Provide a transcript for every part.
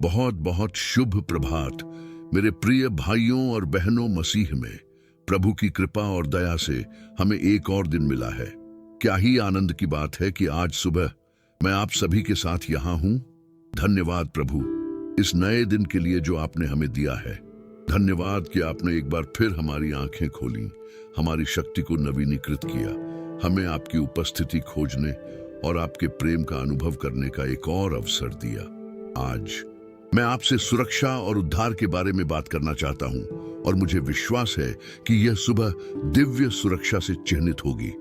बहुत बहुत शुभ प्रभात मेरे प्रिय भाइयों और बहनों मसीह में। प्रभु की कृपा और दया से हमें एक और दिन मिला है। क्या ही आनंद की बात है कि आज सुबह मैं आप सभी के साथ यहाँ हूँ। धन्यवाद प्रभु इस नए दिन के लिए जो आपने हमें दिया है। धन्यवाद कि आपने एक बार फिर हमारी आंखें खोली, हमारी शक्ति को नवीनीकृत किया, हमें आपकी उपस्थिति खोजने और आपके प्रेम का अनुभव करने का एक और अवसर दिया। आज मैं आपसे सुरक्षा और उद्धार के बारे में बात करना चाहता हूं और मुझे विश्वास है कि यह सुबह दिव्य सुरक्षा से चिह्नित होगी।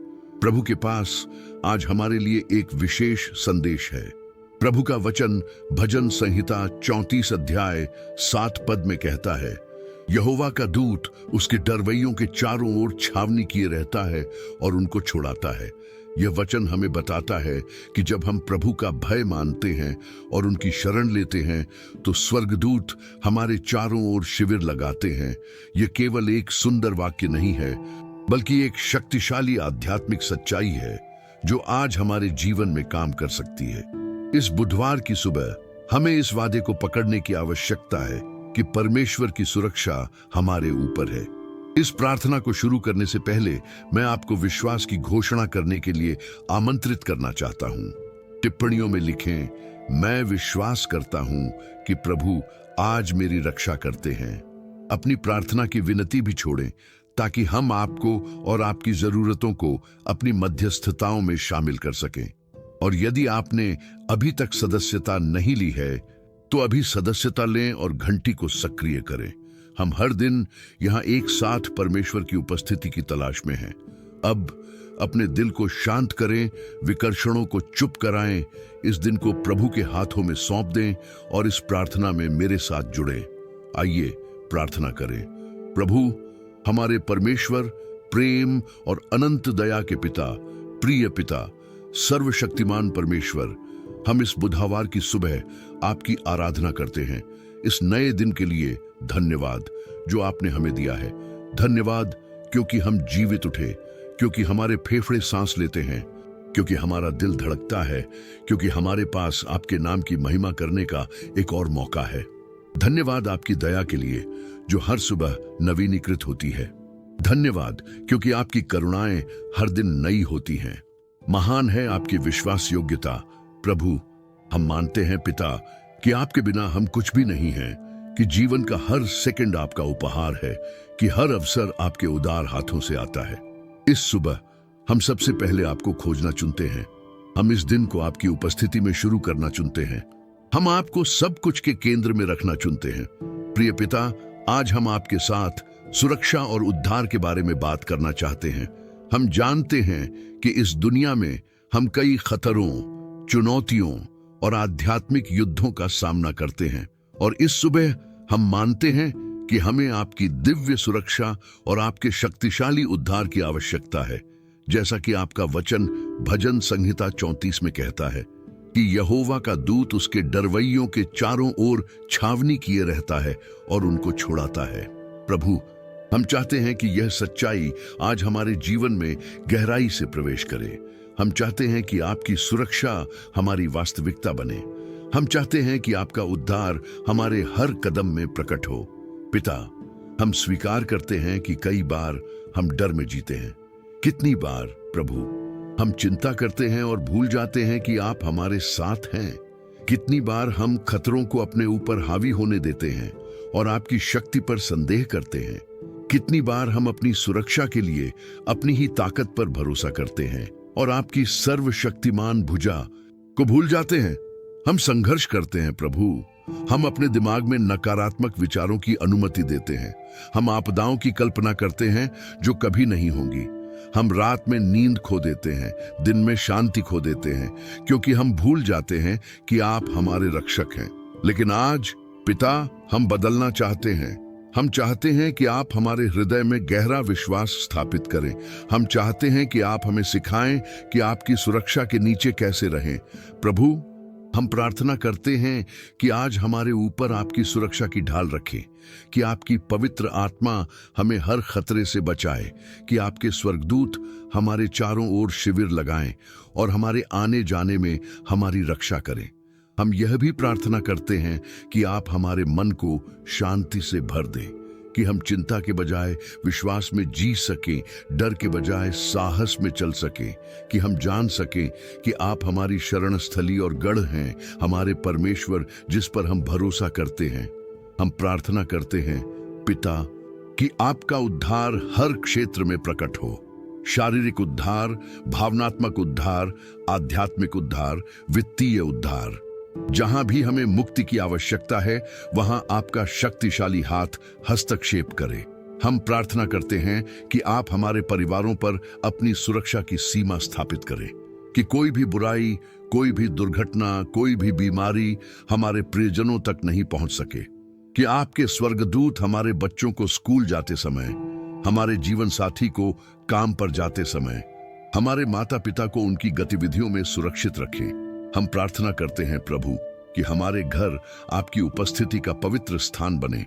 प्रभु के पास आज हमारे लिए एक विशेष संदेश है। प्रभु का वचन भजन संहिता 34 अध्याय 7 पद में कहता है, यहोवा का दूत उसके डरवैयों के चारों ओर छावनी किए रहता है और उनको छुड़ाता है। यह वचन हमें बताता है कि जब हम प्रभु का भय मानते हैं और उनकी शरण लेते हैं तो स्वर्गदूत हमारे चारों ओर शिविर लगाते हैं। यह केवल एक सुंदर वाक्य नहीं है, बल्कि एक शक्तिशाली आध्यात्मिक सच्चाई है जो आज हमारे जीवन में काम कर सकती है। इस बुधवार की सुबह हमें इस वादे को पकड़ने की आवश्यकता है कि परमेश्वर की सुरक्षा हमारे ऊपर है। इस प्रार्थना को शुरू करने से पहले मैं आपको विश्वास की घोषणा करने के लिए आमंत्रित करना चाहता हूं। टिप्पणियों में लिखें, मैं विश्वास करता हूं कि प्रभु आज मेरी रक्षा करते हैं। अपनी प्रार्थना की विनती भी छोड़ें ताकि हम आपको और आपकी जरूरतों को अपनी मध्यस्थताओं में शामिल कर सकें। और यदि आपने अभी तक सदस्यता नहीं ली है तो अभी सदस्यता लें और घंटी को सक्रिय करें। हम हर दिन यहाँ एक साथ परमेश्वर की उपस्थिति की तलाश में हैं। अब अपने दिल को शांत करें, विकर्षणों को चुप कराएं, इस दिन को प्रभु के हाथों में सौंप दें और इस प्रार्थना में मेरे साथ जुड़ें। आइए प्रार्थना करें। प्रभु हमारे परमेश्वर, प्रेम और अनंत दया के पिता, प्रिय पिता, सर्वशक्तिमान परमेश्वर, हम इस बुधवार की सुबह आपकी आराधना करते हैं। इस नए दिन के लिए धन्यवाद जो आपने हमें दिया है। धन्यवाद क्योंकि हम जीवित उठे, क्योंकि हमारे फेफड़े सांस लेते हैं, क्योंकि हमारा दिल धड़कता है, क्योंकि हमारे पास आपके नाम की महिमा करने का एक और मौका है। धन्यवाद आपकी दया के लिए जो हर सुबह नवीनीकृत होती है। धन्यवाद क्योंकि आपकी करुणाएं हर दिन नई होती हैं। महान है आपकी विश्वास योग्यता। प्रभु हम मानते हैं पिता कि आपके बिना हम कुछ भी नहीं हैं, कि जीवन का हर सेकंड आपका उपहार है, कि हर अवसर आपके उदार हाथों से आता है। इस सुबह हम सबसे पहले आपको खोजना चुनते हैं। हम इस दिन को आपकी उपस्थिति में शुरू करना चुनते हैं। हम आपको सब कुछ के केंद्र में रखना चुनते हैं। प्रिय पिता, आज हम आपके साथ सुरक्षा और उद्धार के बारे में बात करना चाहते हैं। हम जानते हैं कि इस दुनिया में हम कई खतरों, चुनौतियों और आध्यात्मिक युद्धों का सामना करते हैं, और इस सुबह हम मानते हैं कि हमें आपकी दिव्य सुरक्षा और आपके शक्तिशाली उद्धार की आवश्यकता है। जैसा कि आपका वचन भजन संहिता 34 में कहता है कि यहोवा का दूत उसके डरवैयों के चारों ओर छावनी किए रहता है और उनको छुड़ाता है। प्रभु हम चाहते हैं कि यह सच्चाई आज हमारे जीवन में गहराई से प्रवेश करे। हम चाहते हैं कि आपकी सुरक्षा हमारी वास्तविकता बने। हम चाहते हैं कि आपका उद्धार हमारे हर कदम में प्रकट हो। पिता, हम स्वीकार करते हैं कि कई बार हम डर में जीते हैं। कितनी बार प्रभु हम चिंता करते हैं और भूल जाते हैं कि आप हमारे साथ हैं। कितनी बार हम खतरों को अपने ऊपर हावी होने देते हैं और आपकी शक्ति पर संदेह करते हैं। कितनी बार हम अपनी सुरक्षा के लिए अपनी ही ताकत पर भरोसा करते हैं और आपकी सर्वशक्तिमान भुजा को भूल जाते हैं। हम संघर्ष करते हैं प्रभु। हम अपने दिमाग में नकारात्मक विचारों की अनुमति देते हैं। हम आपदाओं की कल्पना करते हैं जो कभी नहीं होंगी। हम रात में नींद खो देते हैं, दिन में शांति खो देते हैं, क्योंकि हम भूल जाते हैं कि आप हमारे रक्षक हैं। लेकिन आज पिता हम बदलना चाहते हैं। हम चाहते हैं कि आप हमारे हृदय में गहरा विश्वास स्थापित करें। हम चाहते हैं कि आप हमें सिखाएं कि आपकी सुरक्षा के नीचे कैसे रहें। प्रभु हम प्रार्थना करते हैं कि आज हमारे ऊपर आपकी सुरक्षा की ढाल रखें, कि आपकी पवित्र आत्मा हमें हर खतरे से बचाए, कि आपके स्वर्गदूत हमारे चारों ओर शिविर लगाएं और हमारे आने जाने में हमारी रक्षा करें। हम यह भी प्रार्थना करते हैं कि आप हमारे मन को शांति से भर दें, कि हम चिंता के बजाय विश्वास में जी सकें, डर के बजाय साहस में चल सकें, कि हम जान सकें कि आप हमारी शरण स्थली और गढ़ हैं, हमारे परमेश्वर जिस पर हम भरोसा करते हैं। हम प्रार्थना करते हैं पिता कि आपका उद्धार हर क्षेत्र में प्रकट हो, शारीरिक उद्धार, भावनात्मक उद्धार, आध्यात्मिक उद्धार, वित्तीय उद्धार। जहां भी हमें मुक्ति की आवश्यकता है वहां आपका शक्तिशाली हाथ हस्तक्षेप करे। हम प्रार्थना करते हैं कि आप हमारे परिवारों पर अपनी सुरक्षा की सीमा स्थापित करें, कि कोई भी बुराई, कोई भी दुर्घटना, कोई भी बीमारी हमारे प्रियजनों तक नहीं पहुंच सके, कि आपके स्वर्गदूत हमारे बच्चों को स्कूल जाते समय, हमारे जीवन साथी को काम पर जाते समय, हमारे माता पिता को उनकी गतिविधियों में सुरक्षित रखें। हम प्रार्थना करते हैं प्रभु कि हमारे घर आपकी उपस्थिति का पवित्र स्थान बने,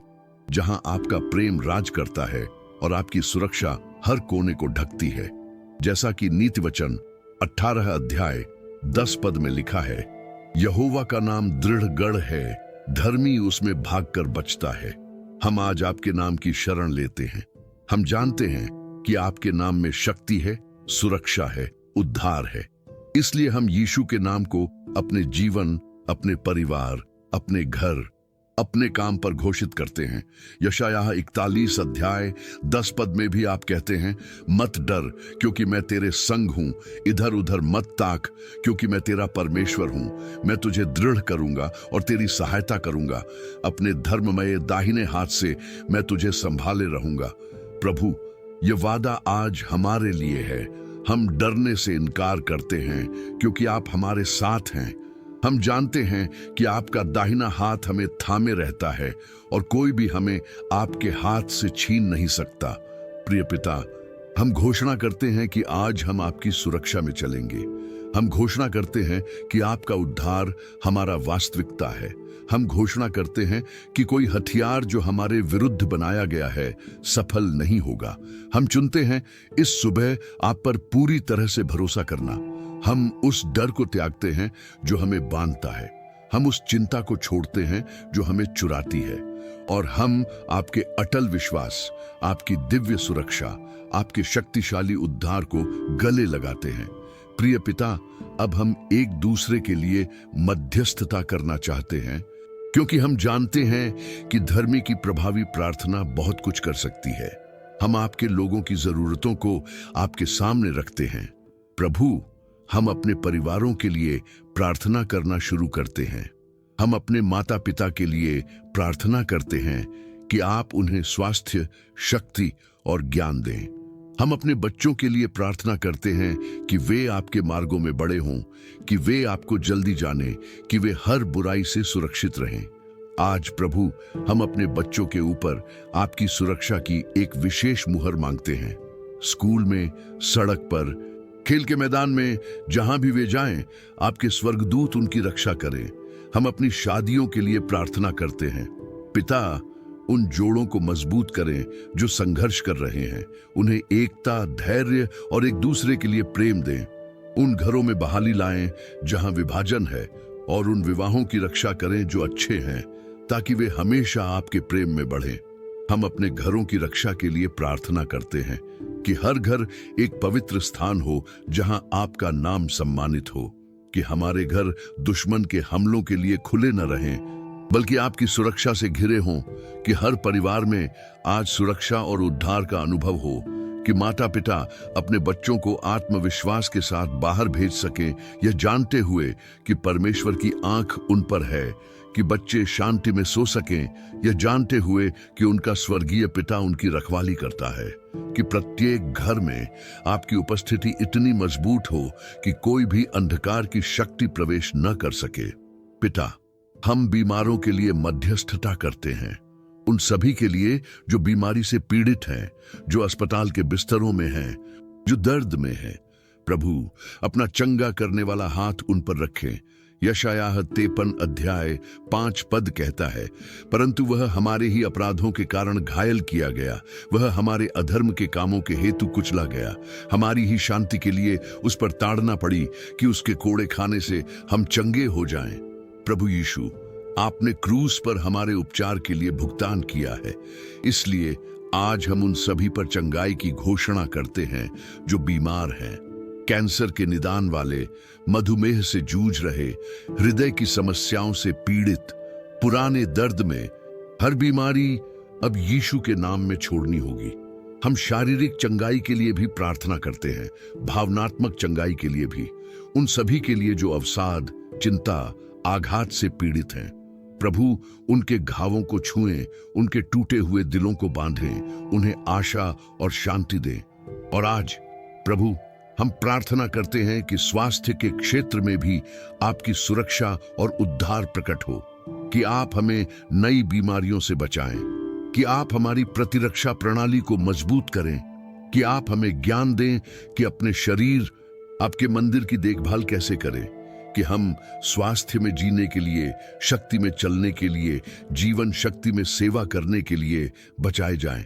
जहां आपका प्रेम राज करता है और आपकी सुरक्षा हर कोने को ढकती है। जैसा कि नीति वचन 18 अध्याय 10 पद में लिखा है, यहोवा का नाम दृढ़ गढ़ है, धर्मी उसमें भागकर बचता है। हम आज आपके नाम की शरण लेते हैं। हम जानते हैं कि आपके नाम में शक्ति है, सुरक्षा है, उद्धार है। इसलिए हम यीशु के नाम को अपने जीवन, अपने परिवार, अपने घर, अपने काम पर घोषित करते हैं। यशायाह 41 अध्याय 10 पद में भी आप कहते हैं, मत डर क्योंकि मैं तेरे संग हूं, इधर उधर मत ताक क्योंकि मैं तेरा परमेश्वर हूं। मैं तुझे दृढ़ करूंगा और तेरी सहायता करूंगा, अपने धर्ममय दाहिने हाथ से मैं तुझे संभाले रहूंगा। प्रभु, ये वादा आज हमारे लिए है। हम डरने से इनकार करते हैं क्योंकि आप हमारे साथ हैं। हम जानते हैं कि आपका दाहिना हाथ हमें थामे रहता है और कोई भी हमें आपके हाथ से छीन नहीं सकता। प्रिय पिता, हम घोषणा करते हैं कि आज हम आपकी सुरक्षा में चलेंगे। हम घोषणा करते हैं कि आपका उद्धार हमारा वास्तविकता है। हम घोषणा करते हैं कि कोई हथियार जो हमारे विरुद्ध बनाया गया है सफल नहीं होगा। हम चुनते हैं इस सुबह आप पर पूरी तरह से भरोसा करना। हम उस डर को त्यागते हैं जो हमें बांधता है। हम उस चिंता को छोड़ते हैं जो हमें चुराती है, और हम आपके अटल विश्वास, आपकी दिव्य सुरक्षा, आपके शक्तिशाली उद्धार को गले लगाते हैं। प्रिय पिता, अब हम एक दूसरे के लिए मध्यस्थता करना चाहते हैं, क्योंकि हम जानते हैं कि धर्मी की प्रभावी प्रार्थना बहुत कुछ कर सकती है। हम आपके लोगों की जरूरतों को आपके सामने रखते हैं। प्रभु, हम अपने परिवारों के लिए प्रार्थना करना शुरू करते हैं। हम अपने माता पिता के लिए प्रार्थना करते हैं कि आप उन्हें स्वास्थ्य, शक्ति और ज्ञान दें। हम अपने बच्चों के लिए प्रार्थना करते हैं कि वे आपके मार्गों में बड़े हों, कि वे आपको जल्दी जाने, कि वे हर बुराई से सुरक्षित रहें। आज प्रभु, हम अपने बच्चों के ऊपर आपकी सुरक्षा की एक विशेष मुहर मांगते हैं। स्कूल में, सड़क पर, खेल के मैदान में, जहां भी वे जाएं, आपके स्वर्गदूत उनकी रक्षा करें। हम अपनी शादियों के लिए प्रार्थना करते हैं। पिता, उन जोड़ों को मजबूत करें जो संघर्ष कर रहे हैं। उन्हें एकता, धैर्य और एक दूसरे के लिए प्रेम दें। उन घरों में बहाली लाएं जहां विभाजन है, और उन विवाहों की रक्षा करें जो अच्छे हैं, ताकि वे हमेशा आपके प्रेम में बढ़ें। हम अपने घरों की रक्षा के लिए प्रार्थना करते हैं कि हर घर एक पवित्र स्थान हो जहां आपका नाम सम्मानित हो, कि हमारे घर दुश्मन के हमलों के लिए खुले न रहें, बल्कि आपकी सुरक्षा से घिरे हों, कि हर परिवार में आज सुरक्षा और उद्धार का अनुभव हो, कि माता पिता अपने बच्चों को आत्मविश्वास के साथ बाहर भेज सकें, यह जानते हुए कि परमेश्वर की आंख उन पर है, कि बच्चे शांति में सो सकें, यह जानते हुए कि उनका स्वर्गीय पिता उनकी रखवाली करता है, कि प्रत्येक घर में आपकी उपस्थिति इतनी मजबूत हो कि कोई भी अंधकार की शक्ति प्रवेश न कर सके। पिता, हम बीमारों के लिए मध्यस्थता करते हैं, उन सभी के लिए जो बीमारी से पीड़ित हैं, जो अस्पताल के बिस्तरों में हैं, जो दर्द में हैं। प्रभु, अपना चंगा करने वाला हाथ उन पर रखें। यशायाह 53 अध्याय 5 पद कहता है, परंतु वह हमारे ही अपराधों के कारण घायल किया गया, वह हमारे अधर्म के कामों के हेतु कुचला गया। हमारी ही शांति के लिए उस पर ताड़ना पड़ी कि उसके कोड़े खाने से हम चंगे हो जाएं। प्रभु यीशु, आपने क्रूस पर हमारे उपचार के लिए भुगतान किया है, इसलिए आज हम उन सभी पर चंगाई की घोषणा करते हैं जो बीमार हैं, कैंसर के निदान वाले, मधुमेह से जूझ रहे, हृदय की समस्याओं से पीड़ित, पुराने दर्द में। हर बीमारी अब यीशु के नाम में छोड़नी होगी। हम शारीरिक चंगाई के लिए भी प्रार्थना करते हैं, भावनात्मक चंगाई के लिए भी, उन सभी के लिए जो अवसाद, चिंता, आघात से पीड़ित हैं। प्रभु उनके घावों को छुएं, उनके टूटे हुए दिलों को बांधें, उन्हें आशा और शांति दें। और आज प्रभु हम प्रार्थना करते हैं कि स्वास्थ्य के क्षेत्र में भी आपकी सुरक्षा और उद्धार प्रकट हो, कि आप हमें नई बीमारियों से बचाएं, कि आप हमारी प्रतिरक्षा प्रणाली को मजबूत करें, कि आप हमें ज्ञान दें कि अपने शरीर, आपके मंदिर की देखभाल कैसे करें, कि हम स्वास्थ्य में जीने के लिए, शक्ति में चलने के लिए, जीवन शक्ति में सेवा करने के लिए बचाए जाएं।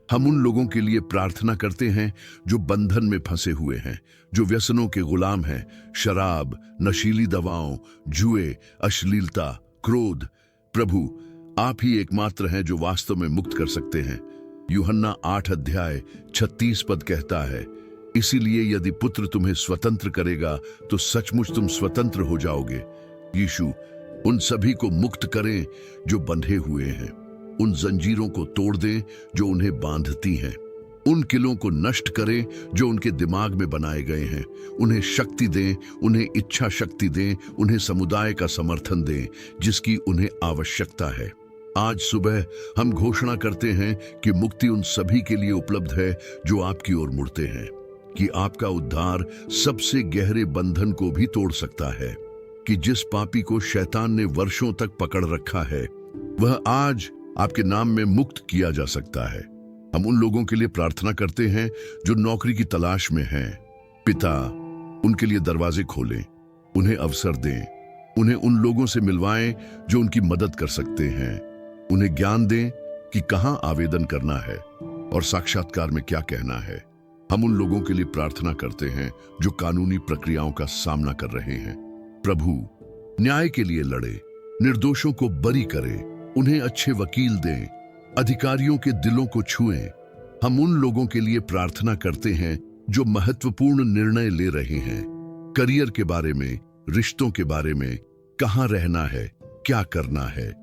हम उन लोगों के लिए प्रार्थना करते हैं जो बंधन में फंसे हुए हैं, जो व्यसनों के गुलाम हैं, शराब, नशीली दवाओं, जुए, अश्लीलता, क्रोध। प्रभु आप ही एकमात्र हैं जो वास्तव में मुक्त कर सकते हैं। यूहन्ना 8:36 कहता है, इसीलिए यदि पुत्र तुम्हें स्वतंत्र करेगा तो सचमुच तुम स्वतंत्र हो जाओगे। यीशु उन सभी को मुक्त करें जो बंधे हुए हैं, उन जंजीरों को तोड़ दें जो उन्हें बांधती हैं, उन किलों को नष्ट करें जो उनके दिमाग में बनाए गए हैं। उन्हें शक्ति दें, उन्हें इच्छा शक्ति दें, उन्हें समुदाय का समर्थन दें जिसकी उन्हें आवश्यकता है। आज सुबह हम घोषणा करते हैं कि मुक्ति उन सभी के लिए उपलब्ध है जो आपकी ओर मुड़ते हैं, कि आपका उद्धार सबसे गहरे बंधन को भी तोड़ सकता है, कि जिस पापी को शैतान ने वर्षों तक पकड़ रखा है वह आज आपके नाम में मुक्त किया जा सकता है। हम उन लोगों के लिए प्रार्थना करते हैं जो नौकरी की तलाश में हैं। पिता उनके लिए दरवाजे खोलें, उन्हें अवसर दें, उन्हें उन लोगों से मिलवाएं जो उनकी मदद कर सकते हैं। उन्हें ज्ञान दें कि कहां आवेदन करना है और साक्षात्कार में क्या कहना है। हम उन लोगों के लिए प्रार्थना करते हैं जो कानूनी प्रक्रियाओं का सामना कर रहे हैं। प्रभु न्याय के लिए लड़े, निर्दोषों को बरी करे, उन्हें अच्छे वकील दें, अधिकारियों के दिलों को छुएं। हम उन लोगों के लिए प्रार्थना करते हैं जो महत्वपूर्ण निर्णय ले रहे हैं, करियर के बारे में, रिश्तों के बारे में, कहां रहना है, क्या करना है।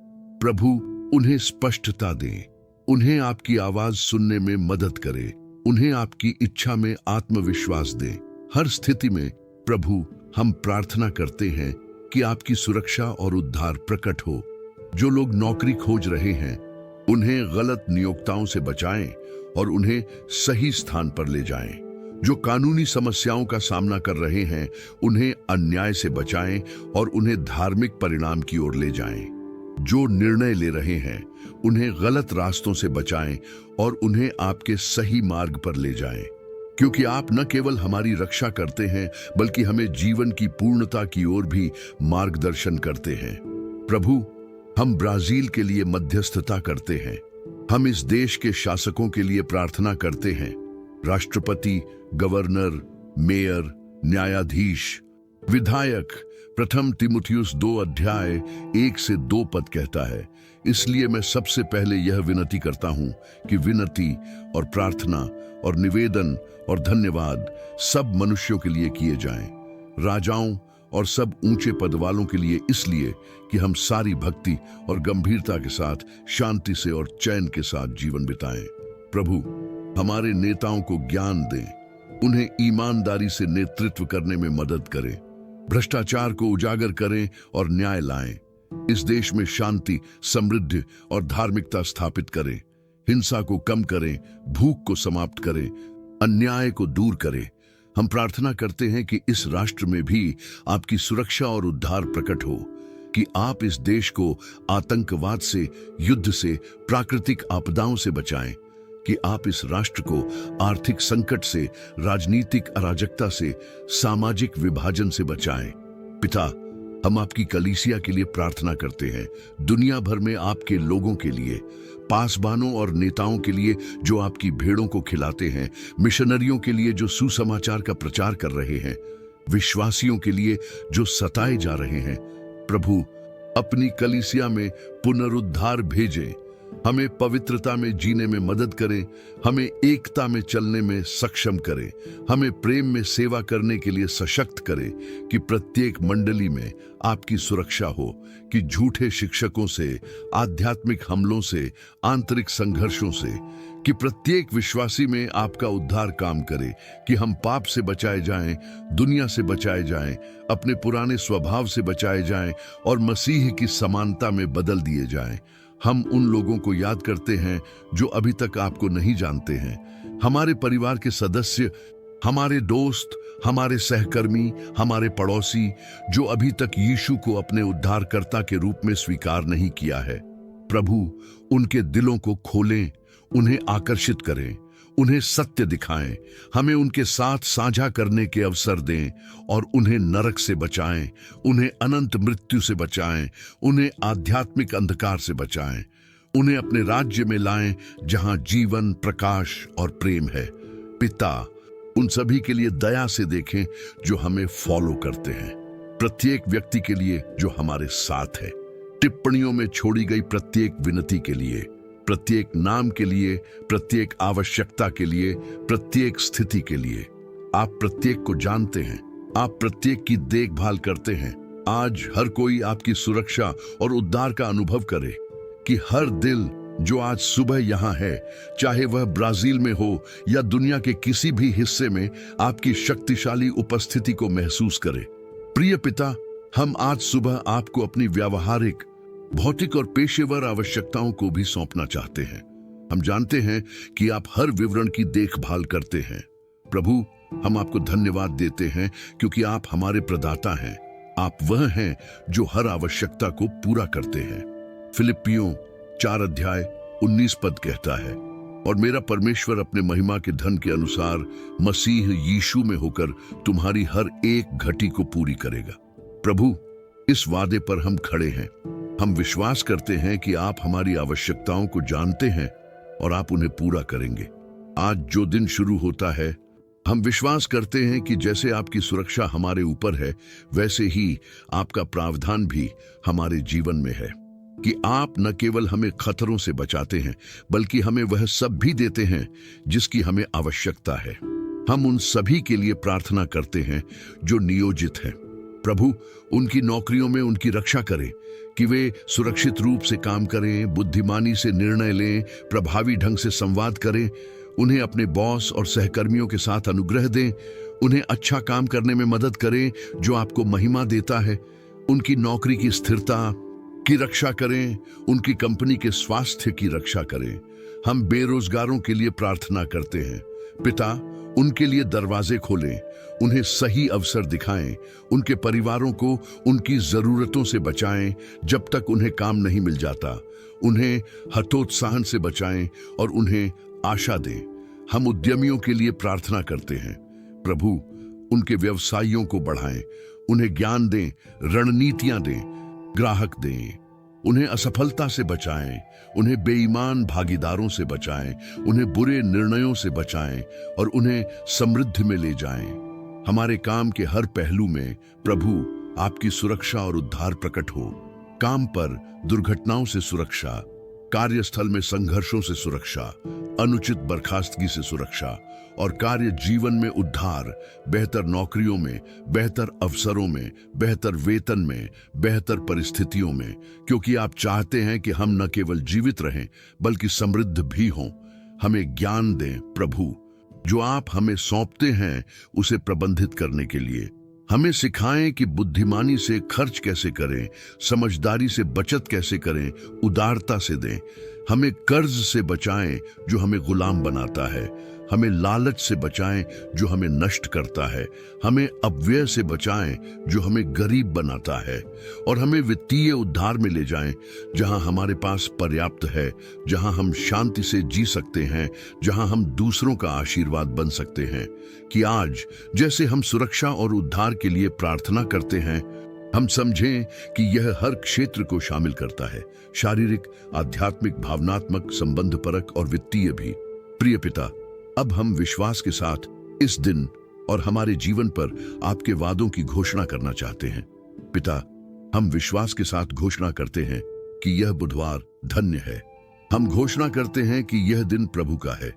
प्रभु उन्हें स्पष्टता दें, उन्हें आपकी आवाज सुनने में मदद करें, उन्हें आपकी इच्छा में आत्मविश्वास दें। हर स्थिति में प्रभु हम प्रार्थना करते हैं कि आपकी सुरक्षा और उद्धार प्रकट हो। जो लोग नौकरी खोज रहे हैं उन्हें गलत नियोक्ताओं से बचाएं और उन्हें सही स्थान पर ले जाएं। जो कानूनी समस्याओं का सामना कर रहे हैं उन्हें अन्याय से बचाएं और उन्हें धार्मिक परिणाम की ओर ले जाएं। जो निर्णय ले रहे हैं उन्हें गलत रास्तों से बचाएं और उन्हें आपके सही मार्ग पर ले जाएं, क्योंकि आप न केवल हमारी रक्षा करते हैं बल्कि हमें जीवन की पूर्णता की ओर भी मार्गदर्शन करते हैं। प्रभु हम ब्राजील के लिए मध्यस्थता करते हैं। हम इस देश के शासकों के लिए प्रार्थना करते हैं। राष्ट्रपति, गवर्नर, मेयर, न्यायाधीश, विधायक। प्रथम तीमुथियुस 2:1-2 कहता है, इसलिए मैं सबसे पहले यह विनती करता हूं कि विनती और प्रार्थना और निवेदन और धन्यवाद सब मनुष्यों के लिए किए जाएं, राजाओं और सब ऊंचे पद वालों के लिए, इसलिए कि हम सारी भक्ति और गंभीरता के साथ शांति से और चैन के साथ जीवन बिताएं। प्रभु हमारे नेताओं को ज्ञान दें, उन्हें ईमानदारी से नेतृत्व करने में मदद करें, भ्रष्टाचार को उजागर करें और न्याय लाएं। इस देश में शांति, समृद्धि और धार्मिकता स्थापित करें, हिंसा को कम करें, भूख को समाप्त करें, अन्याय को दूर करें। हम प्रार्थना करते हैं कि इस राष्ट्र में भी आपकी सुरक्षा और उद्धार प्रकट हो, कि आप इस देश को आतंकवाद से, युद्ध से, प्राकृतिक आपदाओं से बचाएं, कि आप इस राष्ट्र को आर्थिक संकट से, राजनीतिक अराजकता से, सामाजिक विभाजन से बचाएं। पिता हम आपकी कलीसिया के लिए प्रार्थना करते हैं, दुनिया भर में आपके लोगों के लिए, पासबानों और नेताओं के लिए जो आपकी भेड़ों को खिलाते हैं, मिशनरियों के लिए जो सुसमाचार का प्रचार कर रहे हैं, विश्वासियों के लिए जो सताए जा रहे हैं। प्रभु अपनी कलीसिया में पुनरुद्धार भेजें, हमें पवित्रता में जीने में मदद करें, हमें एकता में चलने में सक्षम करें, हमें प्रेम में सेवा करने के लिए सशक्त करें, कि प्रत्येक मंडली में आपकी सुरक्षा हो, कि झूठे शिक्षकों से, आध्यात्मिक हमलों से, आंतरिक संघर्षों से, कि प्रत्येक विश्वासी में आपका उद्धार काम करे, कि हम पाप से बचाए जाएं, दुनिया से बचाए जाएं, अपने पुराने स्वभाव से बचाए जाएं और मसीह की समानता में बदल दिए जाएं। हम उन लोगों को याद करते हैं जो अभी तक आपको नहीं जानते हैं, हमारे परिवार के सदस्य, हमारे दोस्त, हमारे सहकर्मी, हमारे पड़ोसी, जो अभी तक यीशु को अपने उद्धारकर्ता के रूप में स्वीकार नहीं किया है। प्रभु, उनके दिलों को खोलें, उन्हें आकर्षित करें, उन्हें सत्य दिखाएं, हमें उनके साथ साझा करने के अवसर दें और उन्हें नरक से बचाएं, उन्हें अनंत मृत्यु से बचाएं, उन्हें आध्यात्मिक अंधकार से बचाएं, उन्हें अपने राज्य में लाएं जहां जीवन, प्रकाश और प्रेम है। पिता, उन सभी के लिए दया से देखें जो हमें फॉलो करते हैं, प्रत्येक व्यक्ति के लिए जो हमारे साथ है, टिप्पणियों में छोड़ी गई प्रत्येक विनती के लिए, प्रत्येक नाम के लिए, प्रत्येक आवश्यकता के लिए, प्रत्येक स्थिति के लिए। आप प्रत्येक को जानते हैं, आप प्रत्येक की देखभाल करते हैं। आज हर कोई आपकी सुरक्षा और उद्धार का अनुभव करे, कि हर दिल जो आज सुबह यहाँ है, चाहे वह ब्राजील में हो या दुनिया के किसी भी हिस्से में, आपकी शक्तिशाली उपस्थिति को महसूस करे। प्रिय पिता, हम आज सुबह आपको अपनी व्यावहारिक, भौतिक और पेशेवर आवश्यकताओं को भी सौंपना चाहते हैं। हम जानते हैं कि आप हर विवरण की देखभाल करते हैं। प्रभु, हम आपको धन्यवाद देते हैं क्योंकि आप हमारे प्रदाता हैं। आप वह हैं जो हर आवश्यकता को पूरा करते हैं। फिलिप्पियों 4:19 कहता है, और मेरा परमेश्वर अपने महिमा के धन के अनुसार मसीह यीशु में होकर तुम्हारी हर एक घटी को पूरी करेगा। प्रभु, इस वादे पर हम खड़े हैं। हम विश्वास करते हैं कि आप हमारी आवश्यकताओं को जानते हैं और आप उन्हें पूरा करेंगे। आज जो दिन शुरू होता है, हम विश्वास करते हैं कि जैसे आपकी सुरक्षा हमारे ऊपर है, वैसे ही आपका प्रावधान भी हमारे जीवन में है, कि आप न केवल हमें खतरों से बचाते हैं, बल्कि हमें वह सब भी देते हैं जिसकी हमें आवश्यकता है। हम उन सभी के लिए प्रार्थना करते हैं जो नियोजित हैं। प्रभु, उनकी नौकरियों में उनकी रक्षा करें, कि वे सुरक्षित रूप से काम करें, बुद्धिमानी से निर्णय लें, प्रभावी ढंग से संवाद करें, उन्हें अपने बॉस और सहकर्मियों के साथ अनुग्रह दें, उन्हें अच्छा काम करने में मदद करें जो आपको महिमा देता है, उनकी नौकरी की स्थिरता की रक्षा करें, उनकी कंपनी के स्वास्थ्य की रक्षा करें। हम बेरोजगारों के लिए प्रार्थना करते हैं। पिता, उनके लिए दरवाजे खोलें, उन्हें सही अवसर दिखाएं, उनके परिवारों को उनकी जरूरतों से बचाएं जब तक उन्हें काम नहीं मिल जाता, उन्हें हतोत्साहन से बचाएं और उन्हें आशा दें। हम उद्यमियों के लिए प्रार्थना करते हैं। प्रभु, उनके व्यवसायों को बढ़ाएं, उन्हें ज्ञान दें, रणनीतियां दें, ग्राहक दें, उन्हें असफलता से बचाएं, उन्हें बेईमान भागीदारों से बचाएं, उन्हें बुरे निर्णयों से बचाएं और उन्हें समृद्धि में ले जाएं। हमारे काम के हर पहलू में प्रभु आपकी सुरक्षा और उद्धार प्रकट हो। काम पर दुर्घटनाओं से सुरक्षा, कार्यस्थल में संघर्षों से सुरक्षा, अनुचित बर्खास्तगी से सुरक्षा और कार्य जीवन में उद्धार, बेहतर नौकरियों में, बेहतर अवसरों में, बेहतर वेतन में, बेहतर परिस्थितियों में, क्योंकि आप चाहते हैं कि हम न केवल जीवित रहें बल्कि समृद्ध भी हों। हमें ज्ञान दें प्रभु, जो आप हमें सौंपते हैं उसे प्रबंधित करने के लिए। हमें सिखाएं कि बुद्धिमानी से खर्च कैसे करें, समझदारी से बचत कैसे करें, उदारता से दें। हमें कर्ज से बचाएं जो हमें गुलाम बनाता है, हमें लालच से बचाएं जो हमें नष्ट करता है, हमें अपव्यय से बचाएं जो हमें गरीब बनाता है, और हमें वित्तीय उद्धार में ले जाएं जहां हमारे पास पर्याप्त है, जहां हम शांति से जी सकते हैं, जहां हम दूसरों का आशीर्वाद बन सकते हैं। कि आज जैसे हम सुरक्षा और उद्धार के लिए प्रार्थना करते हैं, हम समझें कि यह हर क्षेत्र को शामिल करता है, शारीरिक, आध्यात्मिक, भावनात्मक, संबंधपरक और वित्तीय भी। प्रिय पिता, अब हम विश्वास के साथ इस दिन और हमारे जीवन पर आपके वादों की घोषणा करना चाहते हैं। पिता, हम विश्वास के साथ घोषणा करते हैं कि यह बुधवार धन्य है। हम घोषणा करते हैं कि यह दिन प्रभु का है।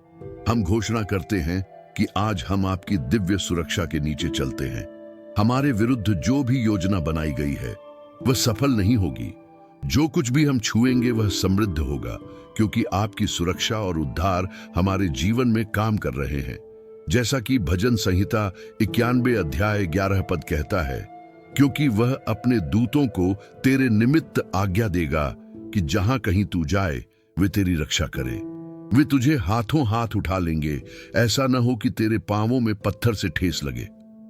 हम घोषणा करते हैं कि आज हम आपकी दिव्य सुरक्षा के नीचे चलते हैं। हमारे विरुद्ध जो भी योजना बनाई गई है वह सफल नहीं होगी। जो कुछ भी हम छुएंगे वह समृद्ध होगा, क्योंकि आपकी सुरक्षा और उद्धार हमारे जीवन में काम कर रहे हैं। जैसा कि भजन संहिता 91 अध्याय 11 पद कहता है, क्योंकि वह अपने दूतों को तेरे निमित्त आज्ञा देगा कि जहां कहीं तू जाए वे तेरी रक्षा करें। वे तुझे हाथों हाथ उठा लेंगे, ऐसा न हो कि तेरे पांवों में पत्थर से ठेस लगे।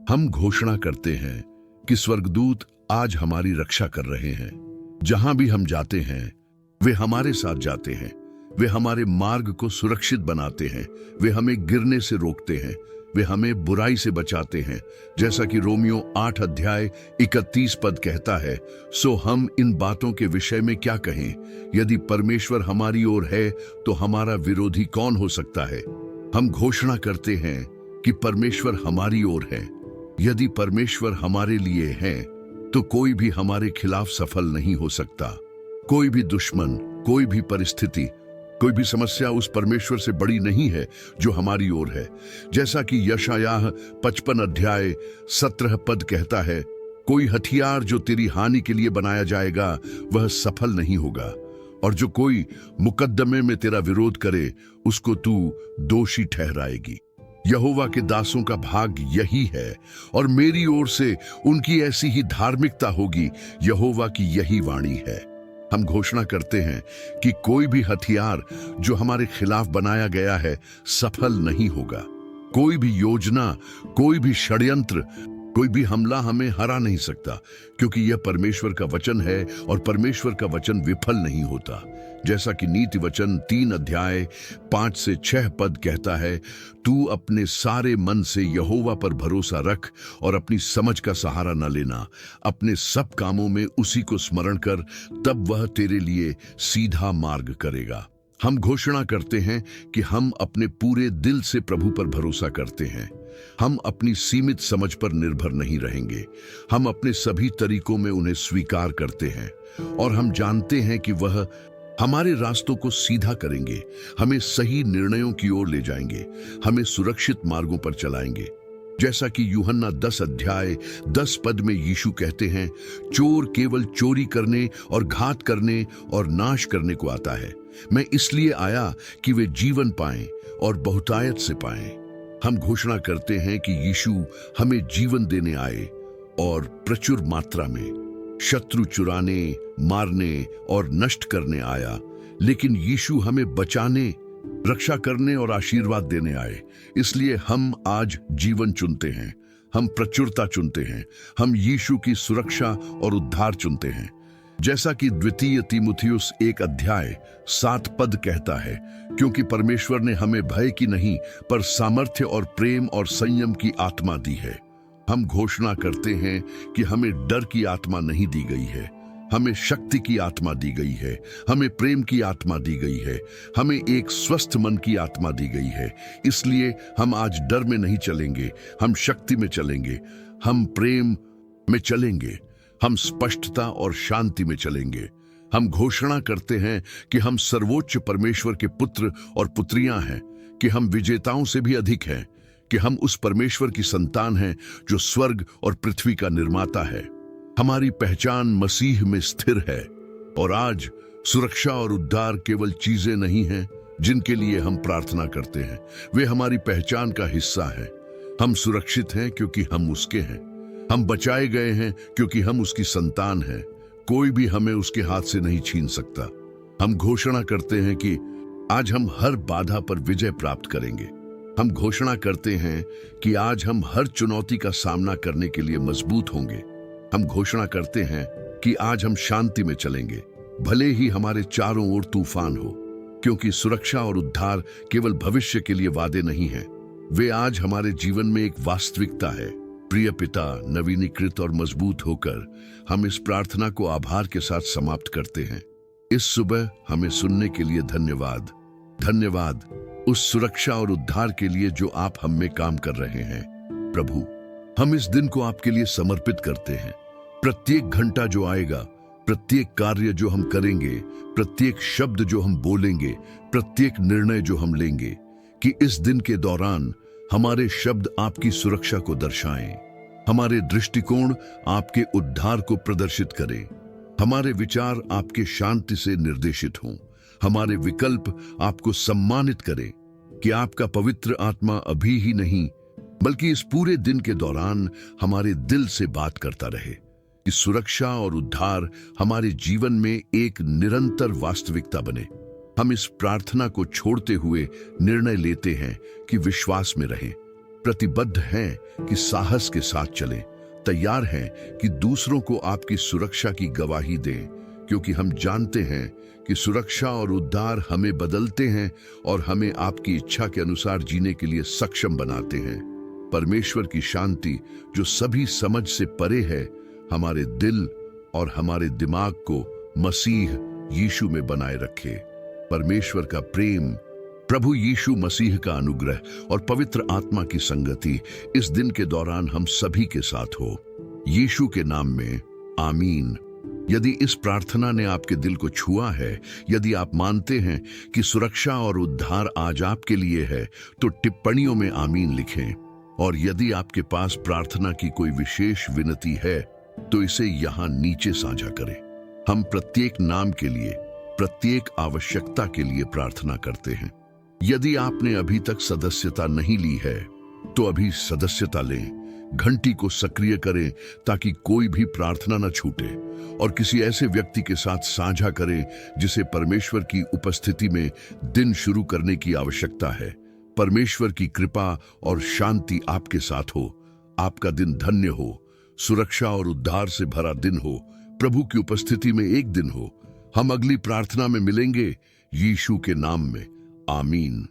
हम घोषणा करते हैं कि स्वर्गदूत आज हमारी रक्षा कर रहे हैं। जहां भी हम जाते हैं वे हमारे साथ जाते हैं। वे हमारे मार्ग को सुरक्षित बनाते हैं। वे हमें गिरने से रोकते हैं। वे हमें बुराई से बचाते हैं। जैसा कि रोमियो 8 अध्याय 31 पद कहता है, सो हम इन बातों के विषय में क्या कहें? यदि परमेश्वर हमारी ओर है तो हमारा विरोधी कौन हो सकता है? हम घोषणा करते हैं कि परमेश्वर हमारी ओर है। यदि परमेश्वर हमारे लिए है तो कोई भी हमारे खिलाफ सफल नहीं हो सकता। कोई भी दुश्मन, कोई भी परिस्थिति, कोई भी समस्या उस परमेश्वर से बड़ी नहीं है जो हमारी ओर है। जैसा कि यशायाह 55 अध्याय 17 पद कहता है, कोई हथियार जो तेरी हानि के लिए बनाया जाएगा वह सफल नहीं होगा, और जो कोई मुकद्दमे में तेरा विरोध करे उसको तू दोषी ठहराएगी। यहोवा के दासों का भाग यही है, और मेरी ओर से उनकी ऐसी ही धार्मिकता होगी। यहोवा की यही वाणी है। हम घोषणा करते हैं कि कोई भी हथियार जो हमारे खिलाफ बनाया गया है सफल नहीं होगा। कोई भी योजना, कोई भी षड्यंत्र, कोई भी हमला हमें हरा नहीं सकता, क्योंकि यह परमेश्वर का वचन है और परमेश्वर का वचन विफल नहीं होता। जैसा कि नीति वचन 3 अध्याय 5 से 6 पद कहता है, तू अपने सारे मन से यहोवा पर भरोसा रख और अपनी समझ का सहारा न लेना। अपने सब कामों में उसी को स्मरण कर, तब वह तेरे लिए सीधा मार्ग करेगा। हम घोषणा करते हैं कि हम अपने पूरे दिल से प्रभु पर भरोसा करते हैं। हम अपनी सीमित समझ पर निर्भर नहीं रहेंगे। हम अपने सभी तरीकों में उन्हें स्वीकार करते हैं, और हम जानते हैं कि वह हमारे रास्तों को सीधा करेंगे, हमें सही निर्णयों की ओर ले जाएंगे, हमें सुरक्षित मार्गों पर चलाएंगे। जैसा कि यूहन्ना 10 अध्याय 10 पद में यीशु कहते हैं, चोर केवल चोरी करने और घात करने और नाश करने को आता है। मैं इसलिए आया कि वे जीवन पाएं और बहुतायत से पाएं। हम घोषणा करते हैं कि यीशु हमें जीवन देने आए और प्रचुर मात्रा में। शत्रु चुराने, मारने और नष्ट करने आया, लेकिन यीशु हमें बचाने, रक्षा करने और आशीर्वाद देने आए। इसलिए हम आज जीवन चुनते हैं, हम प्रचुरता चुनते हैं, हम यीशु की सुरक्षा और उद्धार चुनते हैं। जैसा कि द्वितीय तीमुथियुस 1 अध्याय 7 पद कहता है, क्योंकि परमेश्वर ने हमें भय की नहीं पर सामर्थ्य और प्रेम और संयम की आत्मा दी है। हम घोषणा करते हैं कि हमें डर की आत्मा नहीं दी गई है, हमें शक्ति की आत्मा दी गई है, हमें प्रेम की आत्मा दी गई है, हमें एक स्वस्थ मन की आत्मा दी गई है। इसलिए हम आज डर में नहीं चलेंगे, हम शक्ति में चलेंगे, हम प्रेम में चलेंगे, हम स्पष्टता और शांति में चलेंगे। हम घोषणा करते हैं कि हम सर्वोच्च परमेश्वर के पुत्र और पुत्रियां हैं, कि हम विजेताओं से भी अधिक हैं, कि हम उस परमेश्वर की संतान हैं जो स्वर्ग और पृथ्वी का निर्माता है। हमारी पहचान मसीह में स्थिर है, और आज सुरक्षा और उद्धार केवल चीजें नहीं हैं जिनके लिए हम प्रार्थना करते हैं, वे हमारी पहचान का हिस्सा हैं। हम सुरक्षित हैं क्योंकि हम उसके हैं, हम बचाए गए हैं क्योंकि हम उसकी संतान हैं। कोई भी हमें उसके हाथ से नहीं छीन सकता। हम घोषणा करते हैं कि आज हम हर बाधा पर विजय प्राप्त करेंगे। हम घोषणा करते हैं कि आज हम हर चुनौती का सामना करने के लिए मजबूत होंगे। हम घोषणा करते हैं कि आज हम शांति में चलेंगे, भले ही हमारे चारों ओर तूफान हो, क्योंकि सुरक्षा और उद्धार केवल भविष्य के लिए वादे नहीं हैं, वे आज हमारे जीवन में एक वास्तविकता है। प्रिय पिता, नवीनीकृत और मजबूत होकर हम इस प्रार्थना को आभार के साथ समाप्त करते हैं। इस सुबह हमें सुनने के लिए धन्यवाद। धन्यवाद उस सुरक्षा और उद्धार के लिए जो आप हम में काम कर रहे हैं। प्रभु, हम इस दिन को आपके लिए समर्पित करते हैं। प्रत्येक घंटा जो आएगा, प्रत्येक कार्य जो हम करेंगे, प्रत्येक शब्द जो हम बोलेंगे, प्रत्येक निर्णय जो हम लेंगे, कि इस दिन के दौरान हमारे शब्द आपकी सुरक्षा को दर्शाएं, हमारे दृष्टिकोण आपके उद्धार को प्रदर्शित करें, हमारे विचार आपके शांति से निर्देशित हों, हमारे विकल्प आपको सम्मानित करें, कि आपका पवित्र आत्मा अभी ही नहीं बल्कि इस पूरे दिन के दौरान हमारे दिल से बात करता रहे, कि सुरक्षा और उद्धार हमारे जीवन में एक निरंतर वास्तविकता बने। हम इस प्रार्थना को छोड़ते हुए निर्णय लेते हैं कि विश्वास में रहें, प्रतिबद्ध हैं कि साहस के साथ चलें, तैयार हैं कि दूसरों को आपकी सुरक्षा की गवाही दें, क्योंकि हम जानते हैं कि सुरक्षा और उद्धार हमें बदलते हैं और हमें आपकी इच्छा के अनुसार जीने के लिए सक्षम बनाते हैं। परमेश्वर की शांति जो सभी समझ से परे है, हमारे दिल और हमारे दिमाग को मसीह यीशु में बनाए रखे। परमेश्वर का प्रेम, प्रभु यीशु मसीह का अनुग्रह और पवित्र आत्मा की संगति इस दिन के दौरान हम सभी के साथ हो। यीशु के नाम में आमीन। यदि इस प्रार्थना ने आपके दिल को छुआ है, यदि आप मानते हैं कि सुरक्षा और उद्धार आज आपके लिए है, तो टिप्पणियों में आमीन लिखें। और यदि आपके पास प्रार्थना की कोई विशेष विनती है, तो इसे यहाँ नीचे साझा करें। हम प्रत्येक नाम के लिए, प्रत्येक आवश्यकता के लिए प्रार्थना करते हैं। यदि आपने अभी तक सदस्यता नहीं ली है, तो अभी सदस्यता लें, घंटी को सक्रिय करें ताकि कोई भी प्रार्थना न छूटे, और किसी ऐसे व्यक्ति के साथ साझा करें जिसे परमेश्वर की उपस्थिति में दिन शुरू करने की आवश्यकता है। परमेश्वर की कृपा और शांति आपके साथ हो। आपका दिन धन्य हो, सुरक्षा और उद्धार से भरा दिन हो, प्रभु की उपस्थिति में एक दिन हो। हम अगली प्रार्थना में मिलेंगे, यीशु के नाम में आमीन।